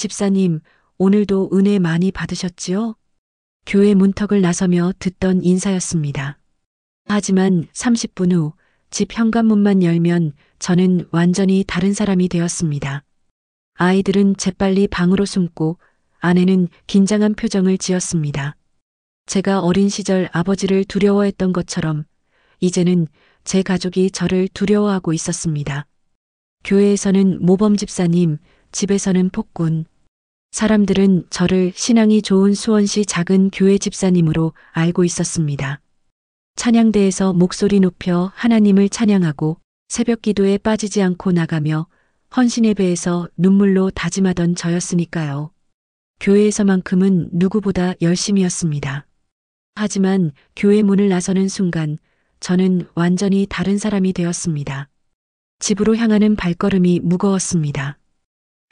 집사님, 오늘도 은혜 많이 받으셨지요? 교회 문턱을 나서며 듣던 인사였습니다. 하지만 30분 후 집 현관문만 열면 저는 완전히 다른 사람이 되었습니다. 아이들은 재빨리 방으로 숨고 아내는 긴장한 표정을 지었습니다. 제가 어린 시절 아버지를 두려워했던 것처럼 이제는 제 가족이 저를 두려워하고 있었습니다. 교회에서는 모범 집사님, 집에서는 폭군. 사람들은 저를 신앙이 좋은 수원시 작은 교회 집사님으로 알고 있었습니다. 찬양대에서 목소리 높여 하나님을 찬양하고 새벽 기도에 빠지지 않고 나가며 헌신 예배에서 눈물로 다짐하던 저였으니까요. 교회에서만큼은 누구보다 열심이었습니다. 하지만 교회 문을 나서는 순간 저는 완전히 다른 사람이 되었습니다. 집으로 향하는 발걸음이 무거웠습니다.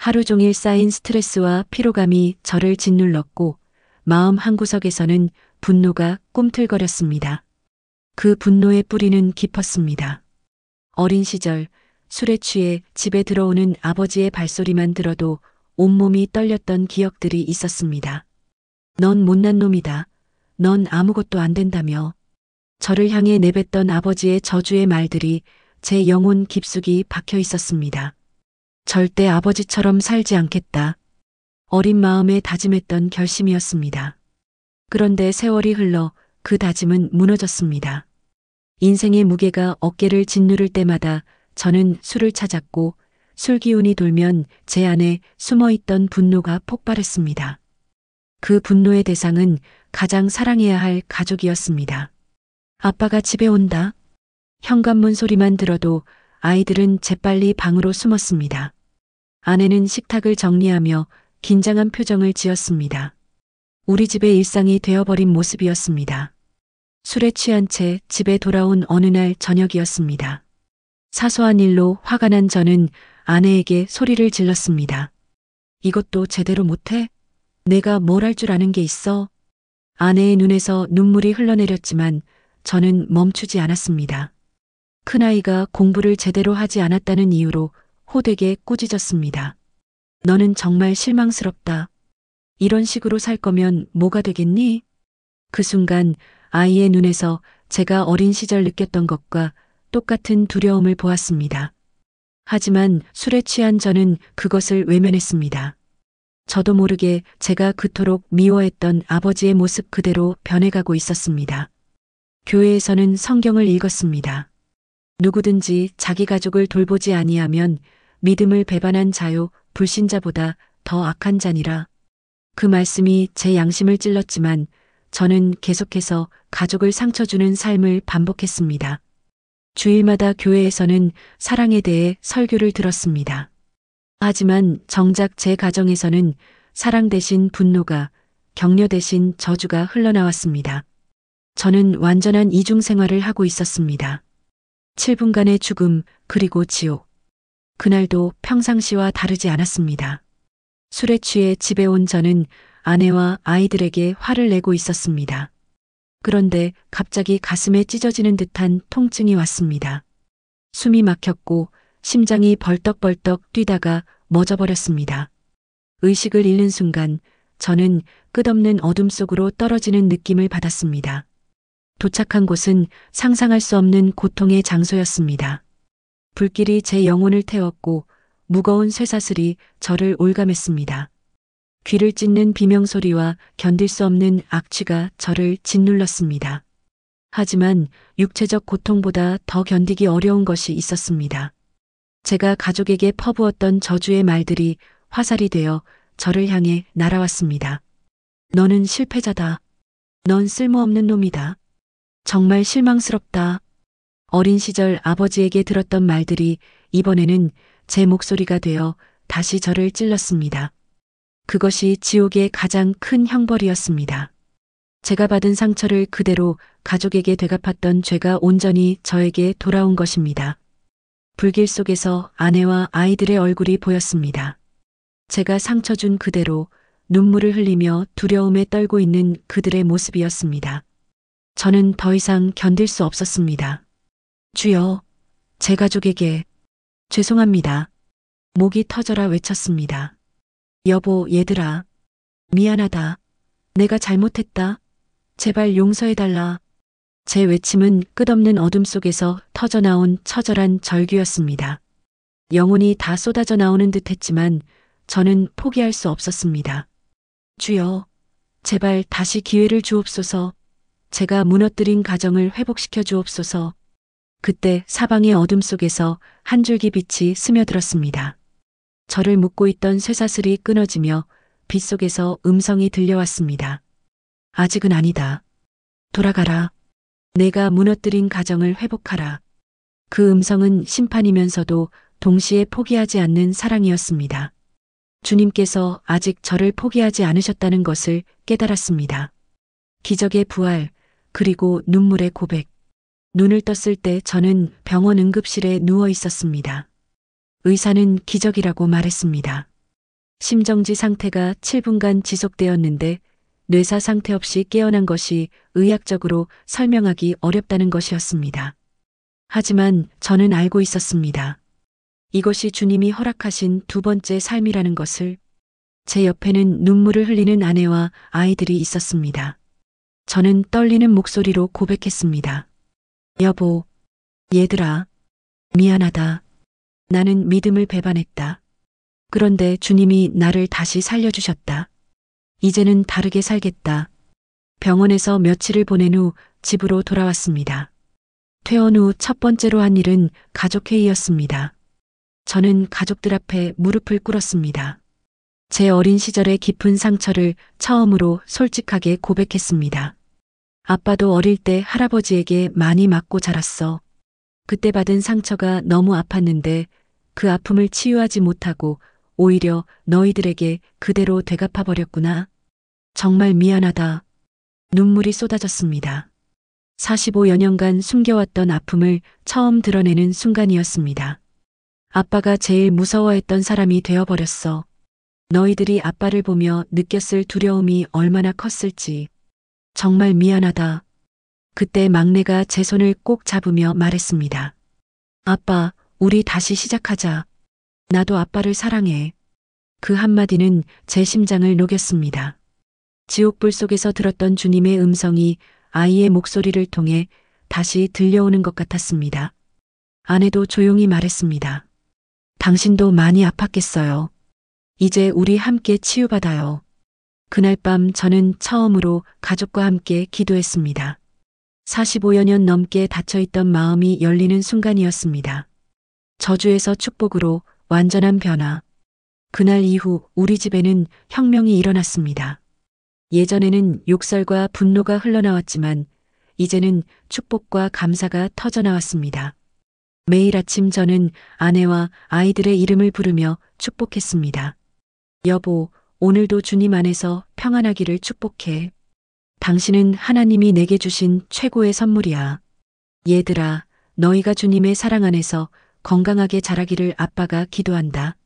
하루 종일 쌓인 스트레스와 피로감이 저를 짓눌렀고 마음 한구석에서는 분노가 꿈틀거렸습니다. 그 분노의 뿌리는 깊었습니다. 어린 시절 술에 취해 집에 들어오는 아버지의 발소리만 들어도 온몸이 떨렸던 기억들이 있었습니다. 넌 못난 놈이다. 넌 아무것도 안 된다며. 저를 향해 내뱉던 아버지의 저주의 말들이 제 영혼 깊숙이 박혀 있었습니다. 절대 아버지처럼 살지 않겠다. 어린 마음에 다짐했던 결심이었습니다. 그런데 세월이 흘러 그 다짐은 무너졌습니다. 인생의 무게가 어깨를 짓누를 때마다 저는 술을 찾았고 술 기운이 돌면 제 안에 숨어있던 분노가 폭발했습니다. 그 분노의 대상은 가장 사랑해야 할 가족이었습니다. 아빠가 집에 온다. 현관문 소리만 들어도 아이들은 재빨리 방으로 숨었습니다. 아내는 식탁을 정리하며 긴장한 표정을 지었습니다. 우리 집의 일상이 되어버린 모습이었습니다. 술에 취한 채 집에 돌아온 어느 날 저녁이었습니다. 사소한 일로 화가 난 저는 아내에게 소리를 질렀습니다. 이것도 제대로 못해? 내가 뭘 할 줄 아는 게 있어? 아내의 눈에서 눈물이 흘러내렸지만 저는 멈추지 않았습니다. 큰아이가 공부를 제대로 하지 않았다는 이유로 호되게 꾸짖었습니다. 너는 정말 실망스럽다. 이런 식으로 살 거면 뭐가 되겠니? 그 순간 아이의 눈에서 제가 어린 시절 느꼈던 것과 똑같은 두려움을 보았습니다. 하지만 술에 취한 저는 그것을 외면했습니다. 저도 모르게 제가 그토록 미워했던 아버지의 모습 그대로 변해가고 있었습니다. 교회에서는 성경을 읽었습니다. 누구든지 자기 가족을 돌보지 아니하면 믿음을 배반한 자요 불신자보다 더 악한 자니라. 그 말씀이 제 양심을 찔렀지만 저는 계속해서 가족을 상처 주는 삶을 반복했습니다. 주일마다 교회에서는 사랑에 대해 설교를 들었습니다. 하지만 정작 제 가정에서는 사랑 대신 분노가, 격려 대신 저주가 흘러나왔습니다. 저는 완전한 이중 생활을 하고 있었습니다. 7분간의 죽음 그리고 지옥. 그날도 평상시와 다르지 않았습니다. 술에 취해 집에 온 저는 아내와 아이들에게 화를 내고 있었습니다. 그런데 갑자기 가슴에 찢어지는 듯한 통증이 왔습니다. 숨이 막혔고 심장이 벌떡벌떡 뛰다가 멎어버렸습니다. 의식을 잃는 순간 저는 끝없는 어둠 속으로 떨어지는 느낌을 받았습니다. 도착한 곳은 상상할 수 없는 고통의 장소였습니다. 불길이 제 영혼을 태웠고 무거운 쇠사슬이 저를 올감했습니다. 귀를 찢는 비명소리와 견딜 수 없는 악취가 저를 짓눌렀습니다. 하지만 육체적 고통보다 더 견디기 어려운 것이 있었습니다. 제가 가족에게 퍼부었던 저주의 말들이 화살이 되어 저를 향해 날아왔습니다. 너는 실패자다. 넌 쓸모없는 놈이다. 정말 실망스럽다. 어린 시절 아버지에게 들었던 말들이 이번에는 제 목소리가 되어 다시 저를 찔렀습니다. 그것이 지옥의 가장 큰 형벌이었습니다. 제가 받은 상처를 그대로 가족에게 되갚았던 죄가 온전히 저에게 돌아온 것입니다. 불길 속에서 아내와 아이들의 얼굴이 보였습니다. 제가 상처 준 그대로 눈물을 흘리며 두려움에 떨고 있는 그들의 모습이었습니다. 저는 더 이상 견딜 수 없었습니다. 주여, 제 가족에게 죄송합니다. 목이 터져라 외쳤습니다. 여보, 얘들아. 미안하다. 내가 잘못했다. 제발 용서해달라. 제 외침은 끝없는 어둠 속에서 터져나온 처절한 절규였습니다. 영혼이 다 쏟아져 나오는 듯 했지만 저는 포기할 수 없었습니다. 주여, 제발 다시 기회를 주옵소서. 제가 무너뜨린 가정을 회복시켜 주옵소서. 그때 사방의 어둠 속에서 한 줄기 빛이 스며들었습니다. 저를 묶고 있던 쇠사슬이 끊어지며 빛 속에서 음성이 들려왔습니다. 아직은 아니다. 돌아가라. 내가 무너뜨린 가정을 회복하라. 그 음성은 심판이면서도 동시에 포기하지 않는 사랑이었습니다. 주님께서 아직 저를 포기하지 않으셨다는 것을 깨달았습니다. 기적의 부활, 그리고 눈물의 고백. 눈을 떴을 때 저는 병원 응급실에 누워 있었습니다. 의사는 기적이라고 말했습니다. 심정지 상태가 7분간 지속되었는데 뇌사 상태 없이 깨어난 것이 의학적으로 설명하기 어렵다는 것이었습니다. 하지만 저는 알고 있었습니다. 이것이 주님이 허락하신 두 번째 삶이라는 것을. 제 옆에는 눈물을 흘리는 아내와 아이들이 있었습니다. 저는 떨리는 목소리로 고백했습니다. 여보, 얘들아, 미안하다. 나는 믿음을 배반했다. 그런데 주님이 나를 다시 살려주셨다. 이제는 다르게 살겠다. 병원에서 며칠을 보낸 후 집으로 돌아왔습니다. 퇴원 후 첫 번째로 한 일은 가족회의였습니다. 저는 가족들 앞에 무릎을 꿇었습니다. 제 어린 시절의 깊은 상처를 처음으로 솔직하게 고백했습니다. 아빠도 어릴 때 할아버지에게 많이 맞고 자랐어. 그때 받은 상처가 너무 아팠는데 그 아픔을 치유하지 못하고 오히려 너희들에게 그대로 되갚아 버렸구나. 정말 미안하다. 눈물이 쏟아졌습니다. 45여 년간 숨겨왔던 아픔을 처음 드러내는 순간이었습니다. 아빠가 제일 무서워했던 사람이 되어버렸어. 너희들이 아빠를 보며 느꼈을 두려움이 얼마나 컸을지. 정말 미안하다. 그때 막내가 제 손을 꼭 잡으며 말했습니다. 아빠, 우리 다시 시작하자. 나도 아빠를 사랑해. 그 한마디는 제 심장을 녹였습니다. 지옥불 속에서 들었던 주님의 음성이 아이의 목소리를 통해 다시 들려오는 것 같았습니다. 아내도 조용히 말했습니다. 당신도 많이 아팠겠어요. 이제 우리 함께 치유받아요. 그날 밤 저는 처음으로 가족과 함께 기도했습니다. 45여 년 넘게 닫혀있던 마음이 열리는 순간이었습니다. 저주에서 축복으로 완전한 변화. 그날 이후 우리 집에는 혁명이 일어났습니다. 예전에는 욕설과 분노가 흘러나왔지만 이제는 축복과 감사가 터져나왔습니다. 매일 아침 저는 아내와 아이들의 이름을 부르며 축복했습니다. 여보, 오늘도 주님 안에서 평안하기를 축복해. 당신은 하나님이 내게 주신 최고의 선물이야. 얘들아, 너희가 주님의 사랑 안에서 건강하게 자라기를 아빠가 기도한다.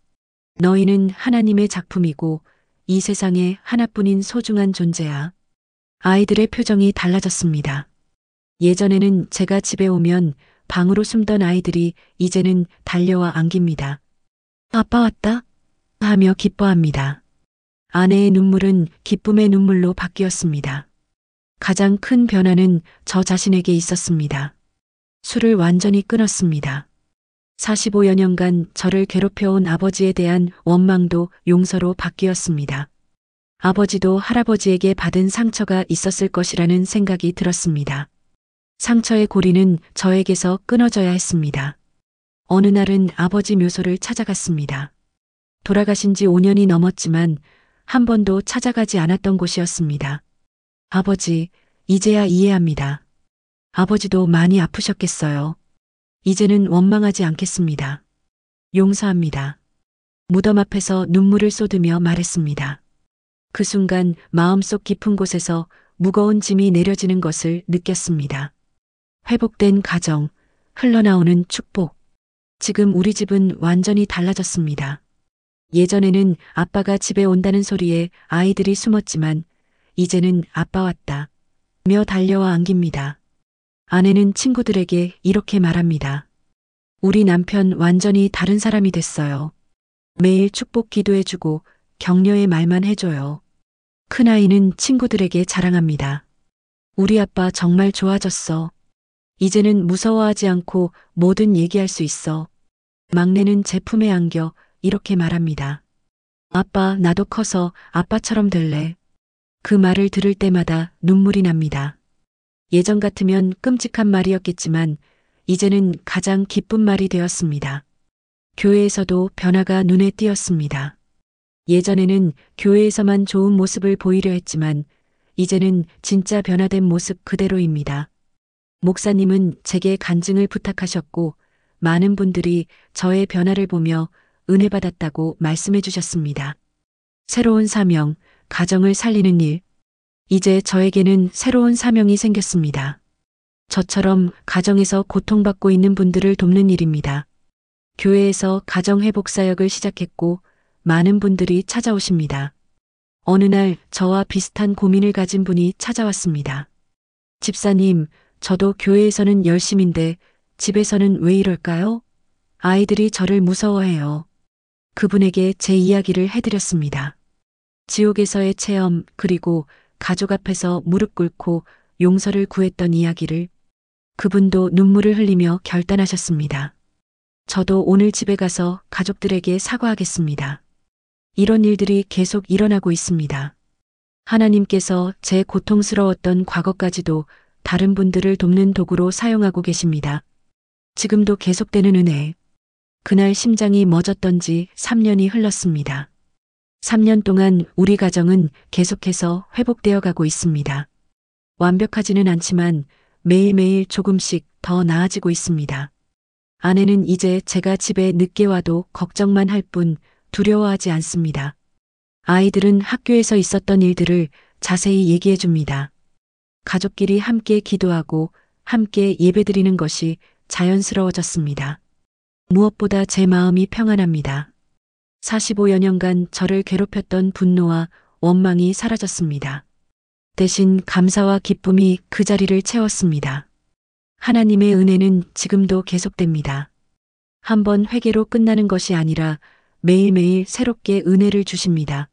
너희는 하나님의 작품이고 이 세상에 하나뿐인 소중한 존재야. 아이들의 표정이 달라졌습니다. 예전에는 제가 집에 오면 방으로 숨던 아이들이 이제는 달려와 안깁니다. 아빠 왔다? 하며 기뻐합니다. 아내의 눈물은 기쁨의 눈물로 바뀌었습니다. 가장 큰 변화는 저 자신에게 있었습니다. 술을 완전히 끊었습니다. 45여 년간 저를 괴롭혀온 아버지에 대한 원망도 용서로 바뀌었습니다. 아버지도 할아버지에게 받은 상처가 있었을 것이라는 생각이 들었습니다. 상처의 고리는 저에게서 끊어져야 했습니다. 어느 날은 아버지 묘소를 찾아갔습니다. 돌아가신 지 5년이 넘었지만 한 번도 찾아가지 않았던 곳이었습니다. 아버지, 이제야 이해합니다. 아버지도 많이 아프셨겠어요. 이제는 원망하지 않겠습니다. 용서합니다. 무덤 앞에서 눈물을 쏟으며 말했습니다. 그 순간 마음속 깊은 곳에서 무거운 짐이 내려지는 것을 느꼈습니다. 회복된 가정, 흘러나오는 축복. 지금 우리 집은 완전히 달라졌습니다. 예전에는 아빠가 집에 온다는 소리에 아이들이 숨었지만 이제는 아빠 왔다 며 달려와 안깁니다. 아내는 친구들에게 이렇게 말합니다. 우리 남편 완전히 다른 사람이 됐어요. 매일 축복 기도해주고 격려의 말만 해줘요. 큰아이는 친구들에게 자랑합니다. 우리 아빠 정말 좋아졌어. 이제는 무서워하지 않고 뭐든 얘기할 수 있어. 막내는 제 품에 안겨 이렇게 말합니다. 아빠, 나도 커서 아빠처럼 될래. 그 말을 들을 때마다 눈물이 납니다. 예전 같으면 끔찍한 말이었겠지만 이제는 가장 기쁜 말이 되었습니다. 교회에서도 변화가 눈에 띄었습니다. 예전에는 교회에서만 좋은 모습을 보이려 했지만 이제는 진짜 변화된 모습 그대로입니다. 목사님은 제게 간증을 부탁하셨고 많은 분들이 저의 변화를 보며 은혜 받았다고 말씀해 주셨습니다. 새로운 사명, 가정을 살리는 일. 이제 저에게는 새로운 사명이 생겼습니다. 저처럼 가정에서 고통받고 있는 분들을 돕는 일입니다. 교회에서 가정회복 사역을 시작했고 많은 분들이 찾아오십니다. 어느 날 저와 비슷한 고민을 가진 분이 찾아왔습니다. 집사님, 저도 교회에서는 열심인데 집에서는 왜 이럴까요? 아이들이 저를 무서워해요. 그분에게 제 이야기를 해드렸습니다. 지옥에서의 체험, 그리고 가족 앞에서 무릎 꿇고 용서를 구했던 이야기를. 그분도 눈물을 흘리며 결단하셨습니다. 저도 오늘 집에 가서 가족들에게 사과하겠습니다. 이런 일들이 계속 일어나고 있습니다. 하나님께서 제 고통스러웠던 과거까지도 다른 분들을 돕는 도구로 사용하고 계십니다. 지금도 계속되는 은혜. 그날 심장이 멎었던지 3년이 흘렀습니다. 3년 동안 우리 가정은 계속해서 회복되어 가고 있습니다. 완벽하지는 않지만 매일매일 조금씩 더 나아지고 있습니다. 아내는 이제 제가 집에 늦게 와도 걱정만 할 뿐 두려워하지 않습니다. 아이들은 학교에서 있었던 일들을 자세히 얘기해 줍니다. 가족끼리 함께 기도하고 함께 예배드리는 것이 자연스러워졌습니다. 무엇보다 제 마음이 평안합니다. 45여 년간 저를 괴롭혔던 분노와 원망이 사라졌습니다. 대신 감사와 기쁨이 그 자리를 채웠습니다. 하나님의 은혜는 지금도 계속됩니다. 한번 회개로 끝나는 것이 아니라 매일매일 새롭게 은혜를 주십니다.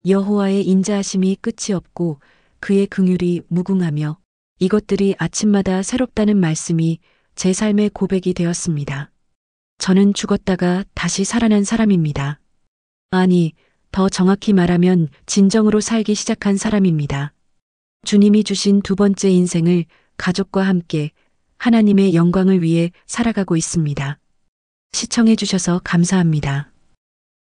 여호와의 인자하심이 끝이 없고 그의 긍휼이 무궁하며 이것들이 아침마다 새롭다는 말씀이 제 삶의 고백이 되었습니다. 저는 죽었다가 다시 살아난 사람입니다. 아니, 더 정확히 말하면 진정으로 살기 시작한 사람입니다. 주님이 주신 두 번째 인생을 가족과 함께 하나님의 영광을 위해 살아가고 있습니다. 시청해 주셔서 감사합니다.